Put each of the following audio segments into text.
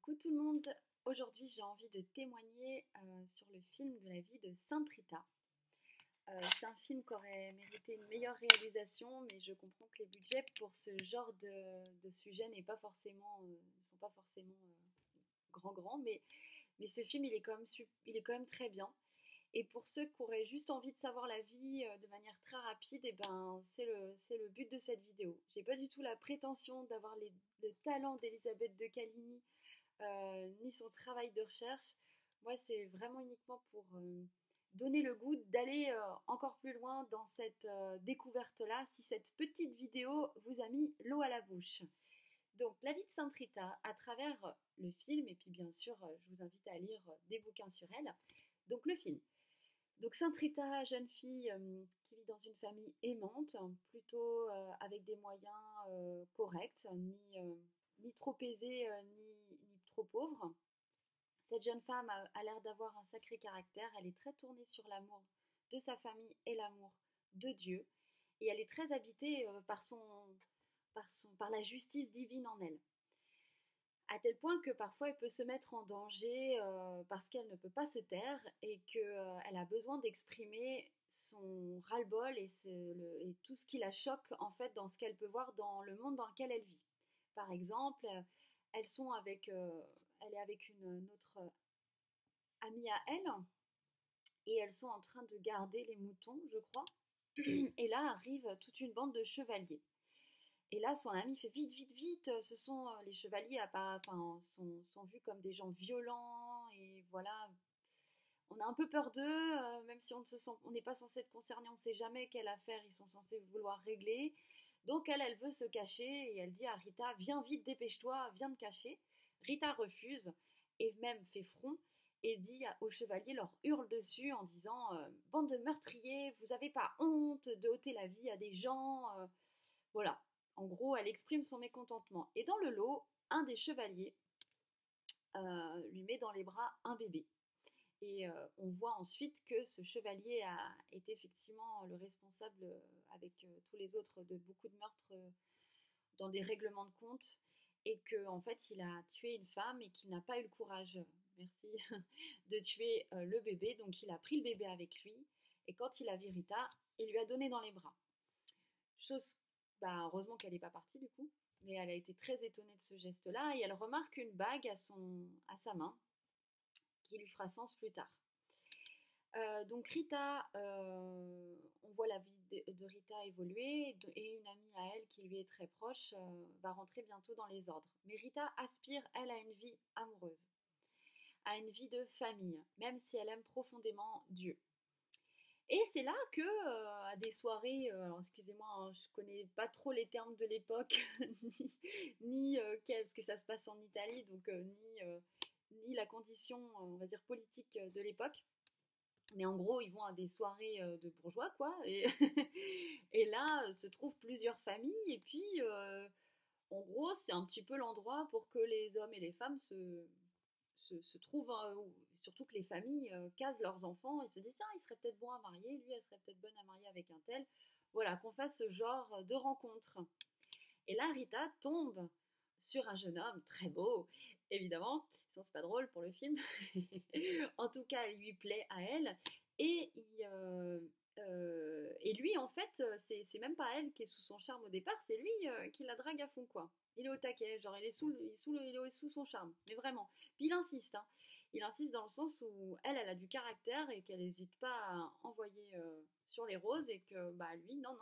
Coucou tout le monde, aujourd'hui j'ai envie de témoigner sur le film de la vie de Sainte Rita. C'est un film qui aurait mérité une meilleure réalisation, mais je comprends que les budgets pour ce genre de sujet ne sont pas forcément grands, mais ce film il est quand même très bien. Et pour ceux qui auraient juste envie de savoir la vie de manière très rapide, et ben, c'est le but de cette vidéo. J'ai pas du tout la prétention d'avoir le talent d'Elisabeth de Caligny ni son travail de recherche. Moi, c'est vraiment uniquement pour donner le goût d'aller encore plus loin dans cette découverte-là, si cette petite vidéo vous a mis l'eau à la bouche. Donc, la vie de Sainte Rita, à travers le film, et puis bien sûr, je vous invite à lire des bouquins sur elle. Donc, le film. Donc, Sainte Rita, jeune fille qui vit dans une famille aimante, plutôt avec des moyens corrects, ni trop aisés, ni trop pauvres. Cette jeune femme a l'air d'avoir un sacré caractère, elle est très tournée sur l'amour de sa famille et l'amour de Dieu, et elle est très habitée par la justice divine en elle. À tel point que parfois elle peut se mettre en danger parce qu'elle ne peut pas se taire et qu'elle a besoin d'exprimer son ras-le-bol et tout ce qui la choque en fait dans ce qu'elle peut voir dans le monde dans lequel elle vit. Par exemple, elles sont avec, elle est avec une autre amie à elle et elles sont en train de garder les moutons, je crois. Et là arrive toute une bande de chevaliers. Et là, son ami fait vite, vite, vite. Ce sont les chevaliers sont vus comme des gens violents et voilà. On a un peu peur d'eux, même si on n'est pas censé être concerné, on ne sait jamais quelle affaire ils sont censés vouloir régler. Donc elle veut se cacher et elle dit à Rita, viens vite, dépêche-toi, viens te cacher. Rita refuse et même fait front et dit aux chevaliers, leur hurle dessus en disant, bande de meurtriers, vous n'avez pas honte de ôter la vie à des gens, voilà. En gros, elle exprime son mécontentement. Et dans le lot, un des chevaliers lui met dans les bras un bébé. Et on voit ensuite que ce chevalier est effectivement le responsable, avec tous les autres, de beaucoup de meurtres dans des règlements de compte. Et qu'en fait, il a tué une femme et qu'il n'a pas eu le courage, merci, de tuer le bébé. Donc il a pris le bébé avec lui. Et quand il a vu Rita, il lui a donné dans les bras. Chose, bah, heureusement qu'elle n'est pas partie du coup, mais elle a été très étonnée de ce geste-là et elle remarque une bague à sa main qui lui fera sens plus tard. Donc Rita, on voit la vie de Rita évoluer et une amie à elle qui lui est très proche va rentrer bientôt dans les ordres. Mais Rita aspire, elle, à une vie amoureuse, à une vie de famille, même si elle aime profondément Dieu. Et c'est là que, à des soirées, alors excusez-moi, hein, je connais pas trop les termes de l'époque, ni parce que ça se passe en Italie, donc ni la condition, on va dire, politique de l'époque. Mais en gros, ils vont à des soirées de bourgeois, quoi. Et, et là, se trouvent plusieurs familles. Et puis, en gros, c'est un petit peu l'endroit pour que les hommes et les femmes se trouvent, surtout que les familles casent leurs enfants et se disent tiens, il serait peut-être bon à marier, lui, elle serait peut-être bonne à marier avec un tel. Voilà, qu'on fasse ce genre de rencontre. Et là, Rita tombe sur un jeune homme très beau, évidemment, sinon c'est pas drôle pour le film. En tout cas, il lui plaît à elle. Et, et lui, en fait, c'est même pas elle qui est sous son charme au départ, c'est lui qui la drague à fond, quoi. Il est au taquet, genre il est sous son charme, mais vraiment. Puis il insiste, hein. Il insiste dans le sens où elle a du caractère et qu'elle n'hésite pas à envoyer sur les roses et que bah lui, non,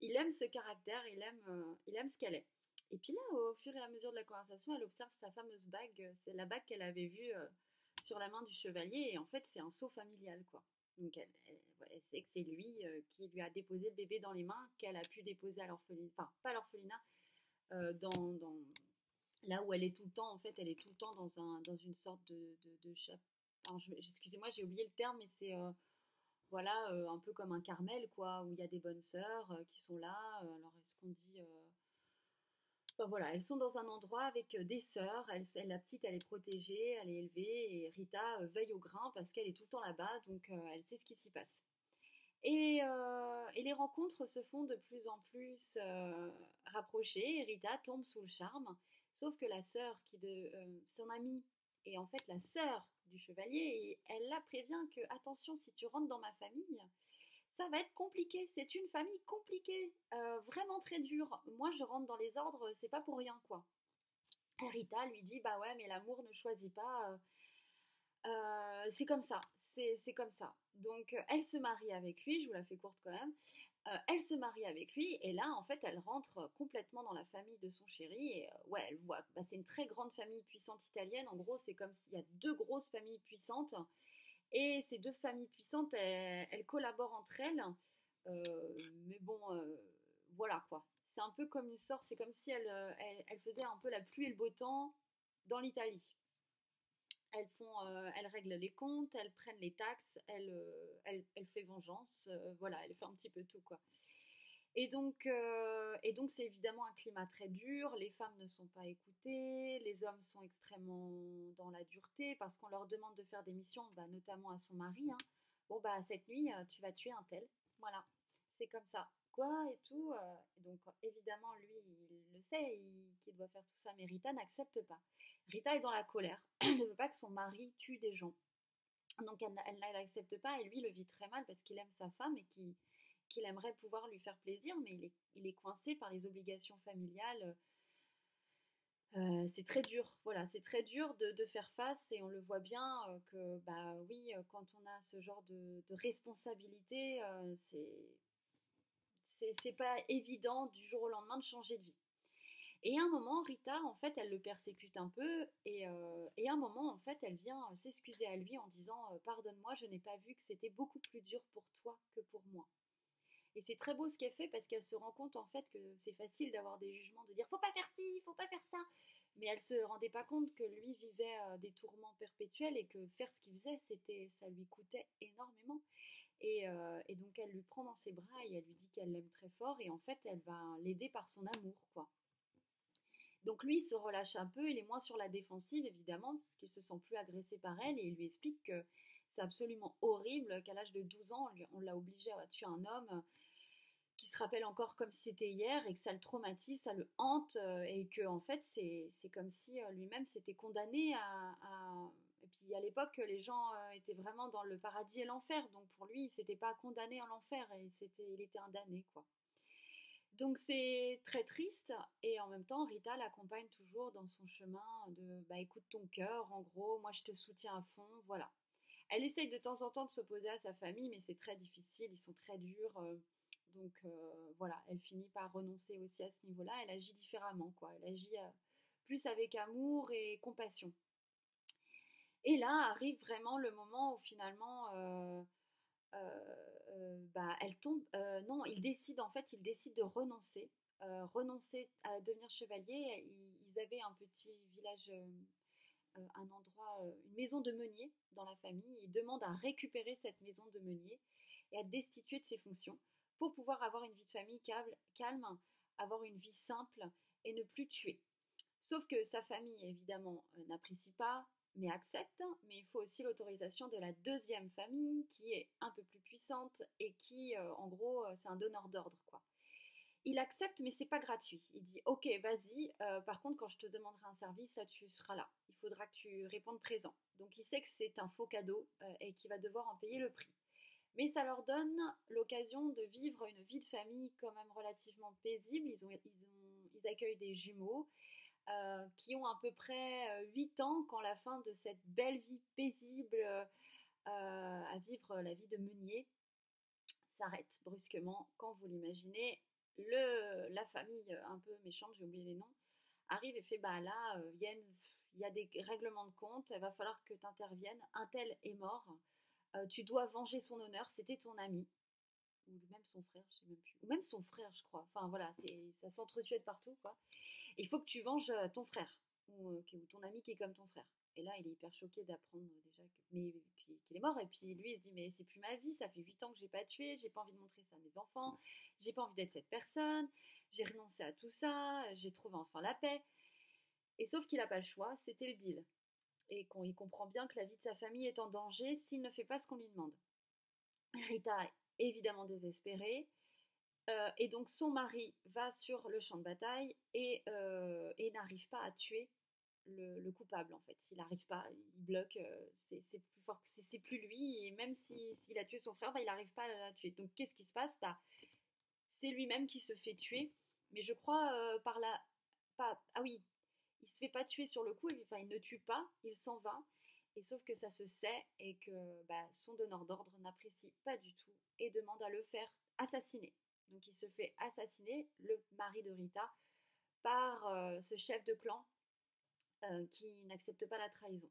il aime ce caractère, il aime ce qu'elle est. Et puis là, au fur et à mesure de la conversation, elle observe sa fameuse bague, c'est la bague qu'elle avait vue sur la main du chevalier, et en fait, c'est un sceau familial, quoi. Donc elle sait que c'est lui qui lui a déposé le bébé dans les mains, qu'elle a pu déposer à l'orphelinat, enfin pas à l'orphelinat, dans là où elle est tout le temps, en fait, elle est tout le temps dans une sorte de chape. Excusez-moi, j'ai oublié le terme, mais c'est voilà, un peu comme un Carmel, quoi, où il y a des bonnes sœurs qui sont là. Alors, est-ce qu'on dit. Enfin, voilà, elles sont dans un endroit avec des sœurs. La petite, elle est protégée, elle est élevée. Et Rita veille au grain parce qu'elle est tout le temps là-bas, donc elle sait ce qui s'y passe. Et les rencontres se font de plus en plus rapprochées. Et Rita tombe sous le charme, Sauf que la sœur son amie est en fait la sœur du chevalier et elle la prévient que attention, si tu rentres dans ma famille, ça va être compliqué. C'est une famille compliquée, vraiment très dure. Moi, je rentre dans les ordres, c'est pas pour rien, quoi. Et Rita lui dit bah ouais, mais l'amour ne choisit pas. C'est comme ça. C'est comme ça. Donc, elle se marie avec lui. Je vous la fais courte quand même. Elle se marie avec lui et là en fait elle rentre complètement dans la famille de son chéri et ouais elle voit bah, c'est une très grande famille puissante italienne, en gros c'est comme s'il y a deux grosses familles puissantes et ces deux familles puissantes elles collaborent entre elles. Mais bon voilà quoi, c'est un peu comme une sorte, c'est comme si elle faisait un peu la pluie et le beau temps dans l'Italie. Elles règlent les comptes, elles prennent les taxes, elles fait vengeance, voilà, elle fait un petit peu tout quoi. Et donc c'est évidemment un climat très dur, les femmes ne sont pas écoutées, les hommes sont extrêmement dans la dureté parce qu'on leur demande de faire des missions, bah, notamment à son mari, hein. Bon bah cette nuit tu vas tuer un tel, voilà, c'est comme ça. Quoi et tout. Donc évidemment lui il le sait, qu'il doit faire tout ça, mais Rita n'accepte pas. Rita est dans la colère, elle ne veut pas que son mari tue des gens. Donc elle n'accepte pas et lui le vit très mal parce qu'il aime sa femme et qu'il aimerait pouvoir lui faire plaisir, mais il est coincé par les obligations familiales. C'est très dur, voilà, c'est très dur de faire face et on le voit bien que, bah oui, quand on a ce genre de responsabilité, c'est pas évident du jour au lendemain de changer de vie. Et à un moment, Rita, en fait, elle le persécute un peu et à un moment, en fait, elle vient s'excuser à lui en disant pardonne-moi, je n'ai pas vu que c'était beaucoup plus dur pour toi que pour moi. Et c'est très beau ce qu'elle fait parce qu'elle se rend compte en fait que c'est facile d'avoir des jugements, de dire faut pas faire ci, faut pas faire ça. Mais elle se rendait pas compte que lui vivait des tourments perpétuels et que faire ce qu'il faisait, ça lui coûtait énormément. Et donc elle lui prend dans ses bras et elle lui dit qu'elle l'aime très fort et en fait elle va l'aider par son amour quoi. Donc lui il se relâche un peu, il est moins sur la défensive évidemment parce qu'il se sent plus agressé par elle et il lui explique que c'est absolument horrible qu'à l'âge de 12 ans on l'a obligé à tuer un homme qui se rappelle encore comme si c'était hier et que ça le traumatise, ça le hante et que en fait c'est comme si lui-même s'était condamné à... Et puis à l'époque les gens étaient vraiment dans le paradis et l'enfer, donc pour lui il s'était pas condamné en l'enfer et il était un damné quoi. Donc c'est très triste et en même temps Rita l'accompagne toujours dans son chemin de bah écoute ton cœur, en gros moi je te soutiens à fond, voilà. Elle essaye de temps en temps de s'opposer à sa famille, mais c'est très difficile, ils sont très durs. Donc voilà, elle finit par renoncer aussi à ce niveau-là. Elle agit différemment, quoi. Elle agit plus avec amour et compassion. Et là arrive vraiment le moment où finalement, bah, elle tombe. Non, il décide de renoncer, renoncer à devenir chevalier. Ils avaient un petit village un endroit, une maison de meunier dans la famille. Il demande à récupérer cette maison de meunier et à destituer de ses fonctions pour pouvoir avoir une vie de famille calme, avoir une vie simple et ne plus tuer. Sauf que sa famille, évidemment, n'apprécie pas, mais accepte, mais il faut aussi l'autorisation de la deuxième famille qui est un peu plus puissante et qui, en gros, c'est un donneur d'ordre, quoi. Il accepte, mais c'est pas gratuit. Il dit ok, vas-y. Par contre, quand je te demanderai un service, là, tu seras là. Il faudra que tu répondes présent. Donc, il sait que c'est un faux cadeau et qu'il va devoir en payer le prix. Mais ça leur donne l'occasion de vivre une vie de famille quand même relativement paisible. Ils accueillent des jumeaux qui ont à peu près 8 ans quand la fin de cette belle vie paisible à vivre la vie de meunier s'arrête brusquement quand vous l'imaginez. La famille un peu méchante, j'ai oublié les noms, arrive et fait bah là, il y a des règlements de compte, il va falloir que tu interviennes. Un tel est mort, tu dois venger son honneur, c'était ton ami. Ou même son frère, je sais même plus. Ou même son frère, je crois. Enfin voilà, ça s'entretue de partout quoi. Il faut que tu venges ton frère ou ton ami qui est comme ton frère. Et là, il est hyper choqué d'apprendre déjà qu'il est mort. Et puis lui, il se dit mais c'est plus ma vie, ça fait 8 ans que j'ai pas tué, j'ai pas envie de montrer ça à mes enfants, j'ai pas envie d'être cette personne, j'ai renoncé à tout ça, j'ai trouvé enfin la paix. Et sauf qu'il n'a pas le choix, c'était le deal. Et il comprend bien que la vie de sa famille est en danger s'il ne fait pas ce qu'on lui demande. Rita est évidemment désespérée. Et donc son mari va sur le champ de bataille et n'arrive pas à tuer le coupable en fait. Il n'arrive pas, il bloque, c'est plus fort, c'est plus lui, et même s'il a tué son frère, bah, il n'arrive pas à la tuer. Donc qu'est-ce qui se passe? Bah, c'est lui-même qui se fait tuer, mais je crois par la... Pas, ah oui, il se fait pas tuer sur le coup, enfin il ne tue pas, il s'en va, et sauf que ça se sait et que bah, son donneur d'ordre n'apprécie pas du tout et demande à le faire assassiner. Donc il se fait assassiner, le mari de Rita, par ce chef de clan qui n'accepte pas la trahison.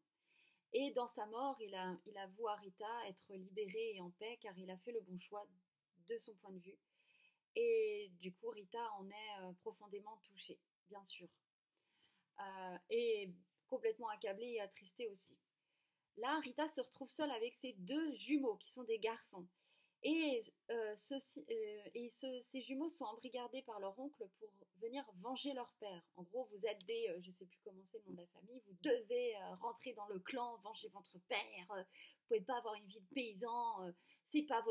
Et dans sa mort, il avoue à Rita être libéré et en paix car il a fait le bon choix de son point de vue. Et du coup, Rita en est profondément touchée, bien sûr. Et complètement accablée et attristée aussi. Là, Rita se retrouve seule avec ses deux jumeaux, qui sont des garçons. Et, ces jumeaux sont embrigadés par leur oncle pour venir venger leur père. En gros, vous êtes des, je ne sais plus comment c'est le nom de la famille, vous devez rentrer dans le clan, venger votre père. Vous pouvez pas avoir une vie de paysan. C'est pas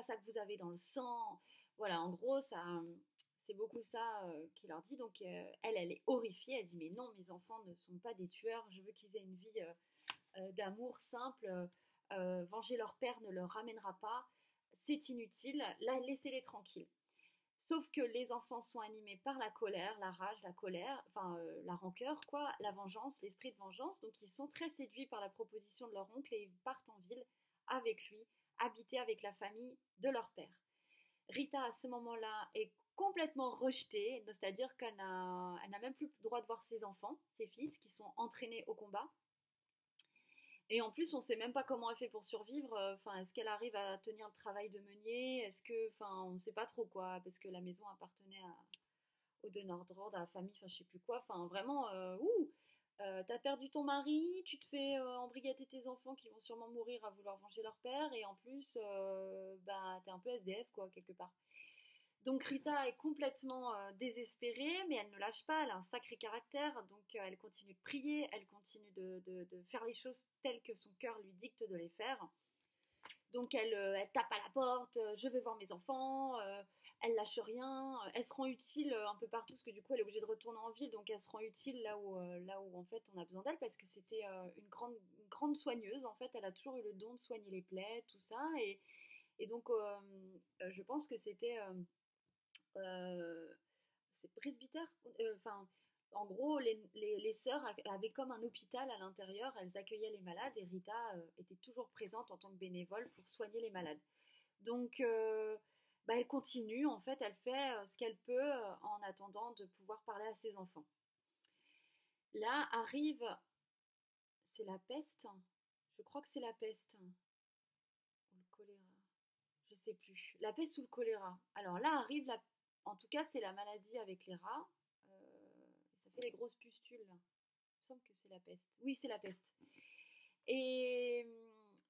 ça que vous avez dans le sang. Voilà, en gros, c'est beaucoup ça qu'il leur dit. Donc, elle est horrifiée. Elle dit mais non, mes enfants ne sont pas des tueurs. Je veux qu'ils aient une vie d'amour simple. Venger leur père ne leur ramènera pas, c'est inutile, là, laissez-les tranquilles. Sauf que les enfants sont animés par la colère, la rage, la colère, enfin la rancœur, quoi, la vengeance, l'esprit de vengeance. Donc ils sont très séduits par la proposition de leur oncle et ils partent en ville avec lui, habiter avec la famille de leur père. Rita, à ce moment-là, est complètement rejetée, c'est-à-dire elle n'a même plus le droit de voir ses enfants, ses fils, qui sont entraînés au combat. Et en plus, on sait même pas comment elle fait pour survivre. Enfin, est-ce qu'elle arrive à tenir le travail de meunier? Est-ce que, enfin, on sait pas trop quoi, parce que la maison appartenait au donneur d'ordre, à la famille, enfin, je sais plus quoi. Enfin, vraiment, t'as perdu ton mari, tu te fais embrigader tes enfants qui vont sûrement mourir à vouloir venger leur père, et en plus, bah, t'es un peu SDF quoi, quelque part. Donc Rita est complètement désespérée, mais elle ne lâche pas, elle a un sacré caractère, donc elle continue de prier, elle continue de faire les choses telles que son cœur lui dicte de les faire. Donc elle tape à la porte, je vais voir mes enfants, elle lâche rien, elle se rend utile un peu partout, parce que du coup elle est obligée de retourner en ville, donc elle se rend utile là où en fait on a besoin d'elle, parce que c'était une grande soigneuse, en fait elle a toujours eu le don de soigner les plaies, tout ça, et donc je pense que c'était... c'est presbytère, enfin, en gros, les sœurs avaient comme un hôpital à l'intérieur, elles accueillaient les malades et Rita était toujours présente en tant que bénévole pour soigner les malades. Donc, bah, elle continue, en fait, elle fait ce qu'elle peut en attendant de pouvoir parler à ses enfants. Là arrive, c'est la peste, je crois que c'est la peste, ou le choléra, je sais plus, la peste ou le choléra. Alors là arrive en tout cas c'est la maladie avec les rats, ça fait les grosses pustules. Il me semble que c'est la peste. Oui, c'est la peste. Et,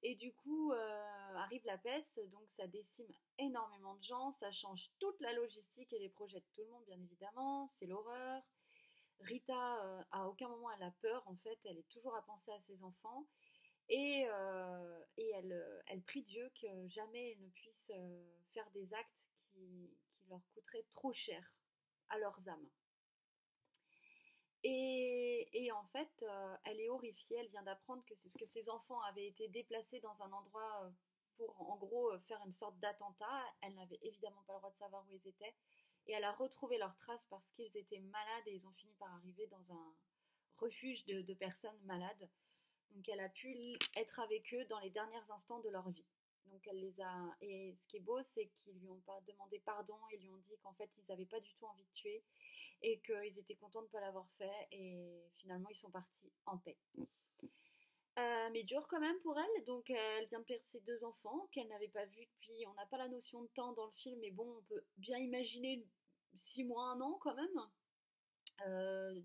et du coup arrive la peste, donc ça décime énormément de gens, ça change toute la logistique et les projets de tout le monde bien évidemment, c'est l'horreur. Rita, à aucun moment elle a peur, en fait, elle est toujours à penser à ses enfants. Et elle prie Dieu que jamais ils ne puissent faire des actes qui leur coûteraient trop cher à leurs âmes. Et en fait, elle est horrifiée, elle vient d'apprendre que c'est parce que ses enfants avaient été déplacés dans un endroit pour en gros faire une sorte d'attentat. Elle n'avait évidemment pas le droit de savoir où ils étaient. Et elle a retrouvé leurs traces parce qu'ils étaient malades et ils ont fini par arriver dans un refuge de personnes malades. Donc elle a pu être avec eux dans les derniers instants de leur vie. Donc elle les a... Et ce qui est beau, c'est qu'ils lui ont pas demandé pardon, ils lui ont dit qu'en fait ils n'avaient pas du tout envie de tuer et qu'ils étaient contents de ne pas l'avoir fait et finalement ils sont partis en paix. Mais dur quand même pour elle, donc elle vient de perdre ses deux enfants qu'elle n'avait pas vus depuis, on n'a pas la notion de temps dans le film, mais bon, on peut bien imaginer 6 mois, 1 an quand même.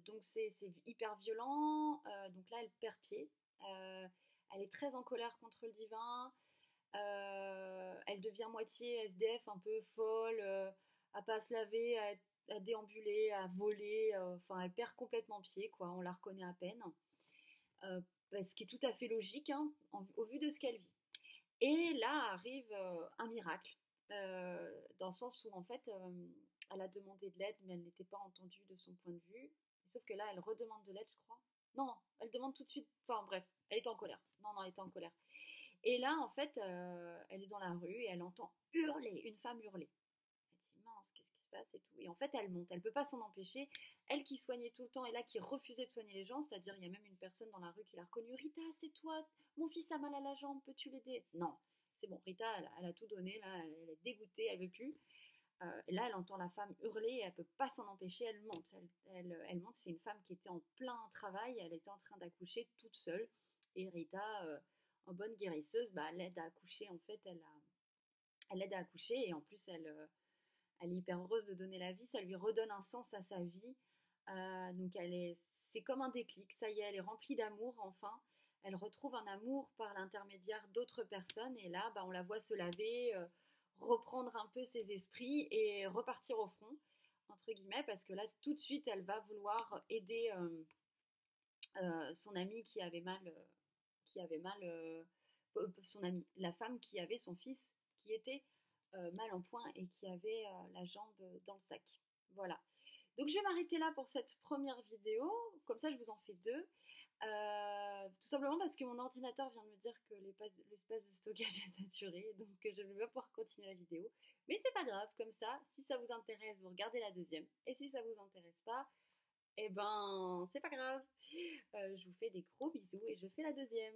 Donc c'est hyper violent, donc là elle perd pied, Euh, elle est très en colère contre le divin, elle devient moitié SDF, un peu folle, à pas se laver, à déambuler, à voler, enfin elle perd complètement pied, quoi, on la reconnaît à peine, euh, ce qui est tout à fait logique hein, au vu de ce qu'elle vit. Et là arrive un miracle. dans le sens où en fait, elle a demandé de l'aide, mais elle n'était pas entendue de son point de vue. Sauf que là, elle redemande de l'aide, je crois. Non, elle demande tout de suite. Enfin bref, elle est en colère. Non, non, elle était en colère. Et là, en fait, elle est dans la rue et elle entend hurler, une femme hurler. Elle dit mince, qu'est-ce qui se passe et tout. Et en fait, elle monte, elle peut pas s'en empêcher. Elle qui soignait tout le temps et là qui refusait de soigner les gens, c'est-à-dire il y a même une personne dans la rue qui l'a reconnue. Rita, c'est toi, mon fils a mal à la jambe, peux-tu l'aider? Non, c'est bon, Rita, elle a tout donné, là, elle est dégoûtée, elle veut plus. Et là, elle entend la femme hurler, et elle peut pas s'en empêcher, elle monte. Elle monte, c'est une femme qui était en plein travail, elle était en train d'accoucher toute seule. Et Rita, en bonne guérisseuse, bah, elle l'aide à accoucher. En fait, elle l'aide à accoucher et en plus, elle est hyper heureuse de donner la vie. Ça lui redonne un sens à sa vie. Donc, c'est comme un déclic. Ça y est, elle est remplie d'amour enfin. Elle retrouve un amour par l'intermédiaire d'autres personnes. Et là, bah, on la voit se laver, reprendre un peu ses esprits et repartir au front, entre guillemets, parce que là, tout de suite, elle va vouloir aider son amie son amie, la femme qui avait son fils qui était mal en point et qui avait la jambe dans le sac. Voilà. Donc je vais m'arrêter là pour cette première vidéo, comme ça je vous en fais deux. Tout simplement parce que mon ordinateur vient de me dire que l'espace de stockage est saturé, donc je ne vais pas pouvoir continuer la vidéo. Mais c'est pas grave, comme ça, si ça vous intéresse, vous regardez la deuxième. Et si ça vous intéresse pas, eh ben c'est pas grave. Je vous fais des gros bisous et je fais la deuxième.